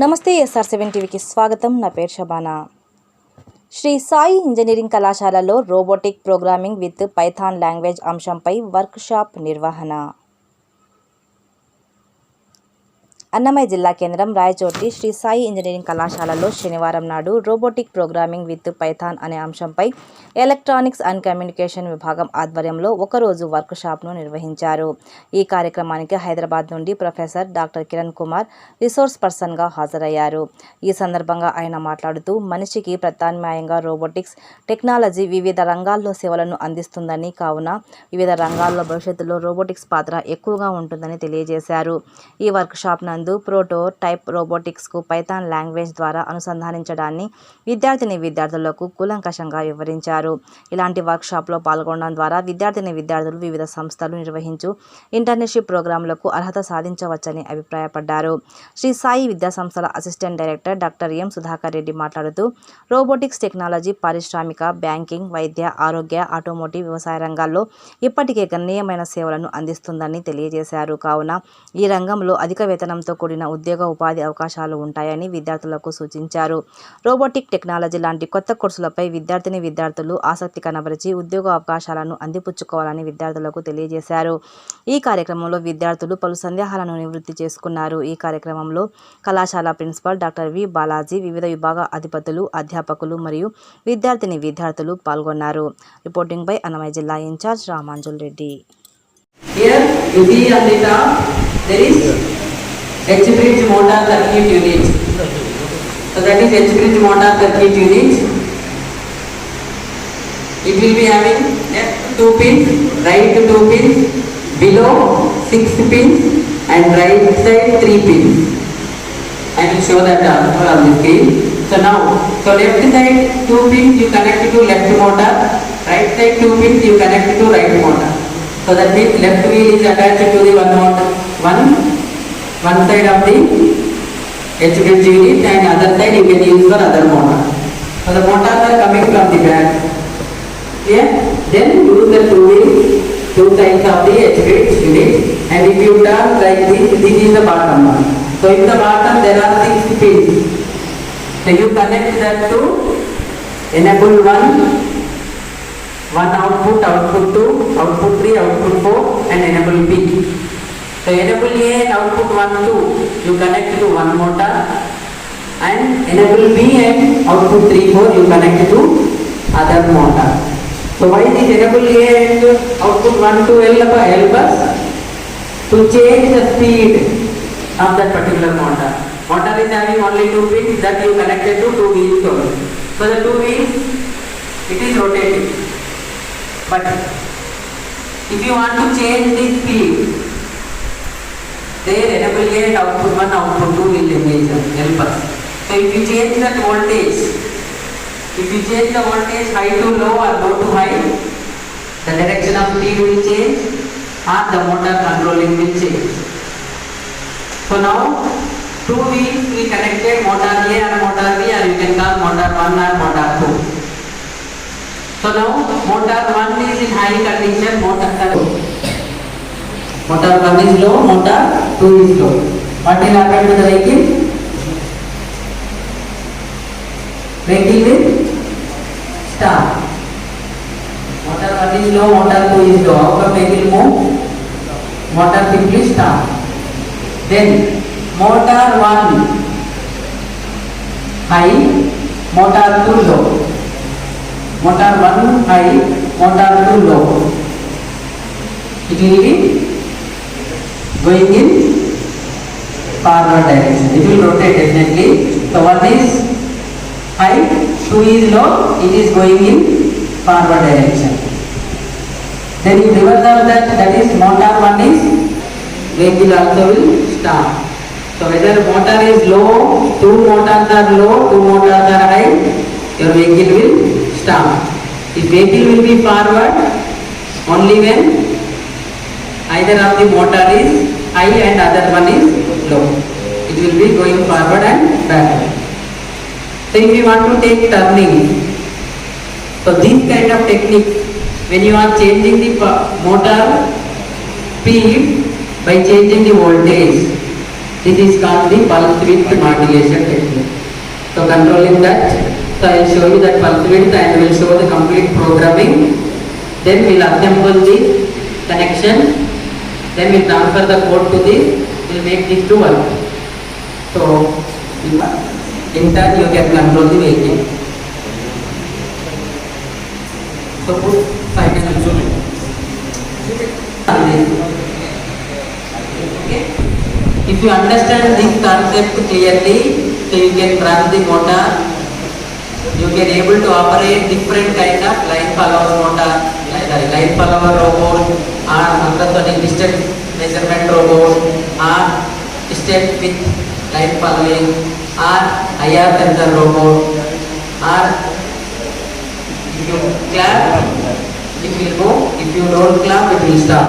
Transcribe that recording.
నమస్తే SR7 టీవీకి స్వాగతం. నా పేరు షబానా. శ్రీ సాయి ఇంజనీరింగ్ కళాశాలలో robotic programming with Python language అంశంపై వర్క్షాప్ నిర్వహణ. అన్నమయ్య జిల్లా కేంద్రం రాయచోటి శ్రీ సాయి ఇంజనీరింగ్ కళాశాలలో శనివారం నాడు రోబోటిక్ ప్రోగ్రామింగ్ విత్ పైథాన్ అనే అంశంపై ఎలక్ట్రానిక్స్ అండ్ కమ్యూనికేషన్ విభాగం ఆధ్వర్యంలో ఒకరోజు వర్క్షాప్ను నిర్వహించారు. ఈ కార్యక్రమానికి హైదరాబాద్ నుండి professor doctor Kiran Kumar resource పర్సన్గా హాజరయ్యారు. ఈ సందర్భంగా ఆయన మాట్లాడుతూ మనిషికి ప్రత్యామ్నాయంగా రోబోటిక్స్ టెక్నాలజీ వివిధ రంగాల్లో సేవలను అందిస్తుందని, కావున వివిధ రంగాల్లో భవిష్యత్తులో రోబోటిక్స్ పాత్ర ఎక్కువగా ఉంటుందని తెలియజేశారు. ఈ వర్క్షాప్ నందు ప్రోటో టైప్ రోబోటిక్స్కు పైథాన్ లాంగ్వేజ్ ద్వారా అనుసంధానించడాన్ని విద్యార్థులకు కూలంకషంగా వివరించారు. ఇలాంటి వర్క్షాప్లో పాల్గొనడం ద్వారా విద్యార్థులు వివిధ సంస్థలు నిర్వహించు ఇంటర్న్షిప్ ప్రోగ్రాంలకు అర్హత సాధించవచ్చని అభిప్రాయపడ్డారు. శ్రీ సాయి విద్యాసంస్థల assistant director doctor M Sudhakar Reddy మాట్లాడుతూ రోబోటిక్స్ టెక్నాలజీ పారిశ్రామిక, బ్యాంకింగ్, వైద్య, ఆరోగ్య, ఆటోమోటివ్, వ్యవసాయ రంగాల్లో ఇప్పటికే గణనీయమైన సేవలను అందిస్తుందని తెలియజేశారు. కావున ఈ రంగంలో అధిక వేతనంతో కూడిన ఉద్యోగ ఉపాధి అవకాశాలు ఉంటాయని విద్యార్థులకు సూచించారు. రోబోటిక్ టెక్నాలజీ లాంటి కొత్త కోర్సులపై విద్యార్థులు ఆసక్తి కనబరిచి ఉద్యోగ అవకాశాలను అందిపుచ్చుకోవాలని విద్యార్థులకు తెలియజేశారు. ఈ కార్యక్రమంలో విద్యార్థులు పలు సందేహాలను నివృత్తి చేసుకున్నారు. ఈ కార్యక్రమంలో కళాశాల ప్రిన్సిపల్ డాక్టర్ వి బాలాజీ, వివిధ విభాగ అధిపతులు, అధ్యాపకులు మరియు విద్యార్థులు పాల్గొన్నారు. రిపోర్టింగ్ బై అన్నమయ్య జిల్లా incharge Ramanjul Reddy. Here you see on the top there is H-bridge motor circuit unit. So that is H-bridge motor circuit unit. It will be having left 2 pins, right 2 pins, below 6 pins and right side 3 pins. I will show that on the screen. So now, left side 2 pins you connect to left motor, right side 2 pins you connect to right motor. So that means left wheel is attached to the one side of the H-bridge unit and other side you can use for other motor. So the motors are coming from the back. Yeah? Then use the two sides of the H-bridge unit, and if you turn like this is the bottom one. So in the bottom there are 6 pins. So you connect that to enable one output 2, output 3, output 4 and enable B. So enable A and output 1, 2 you connect to one motor, and enable B and output 3, 4 you connect to other motor. So why this enable A and output 1, 2 help us to change the speed of that particular motor. Motor is having only 2 pins that you connected to 2 wheels only. So the 2 wheels it is rotating. But if you want to change the speed, there enable A and output 1, output 2 will help us. So if you change that voltage, if you change the voltage high to low or low to high, the direction of speed will change or the motor controlling will change. So now 2 wheels we connected, motor A and motor B, or you can call motor 1 or motor 2. So now motor 1 is in high condition, motor 1 is low, motor 2 is low. What will happen to the vehicle? Vehicle will stop. Motor 1 is low, motor 2 is low. How come vehicle move? Motor simply stop. Then motor 1 high, motor 2 low. Motor 1 high, motor 2 low. It will be going in forward direction. It will rotate definitely. So 1 is high, 2 is low, it is going in forward direction. Then in reverse of that is motor 1 is, vehicle also will stop. So whether motor is low, 2 motors are low, 2 motors are high, your vehicle will stop. If vehicle will be forward only when either of the motor is high and other one is low. It will be going forward and backward. So if you want to take turning, so this kind of technique, when you are changing the motor speed by changing the voltage, This is called the pulse width modulation technique. So controlling that, so I will show you that pulse width and will show the complete programming. Then we will assemble the connection. Then we transfer the code to this. We will make this to work. So in turn you can control the vehicle. So put final instrument. Okay. If you understand this concept clearly, so you can run the motor. You can able to operate different kind of line follower motor, line follower robot, or ultrasonic distance measurement robot, or distance with line following, or IR sensor robot, or if you clap, it will go. If you don't clap, it will stop.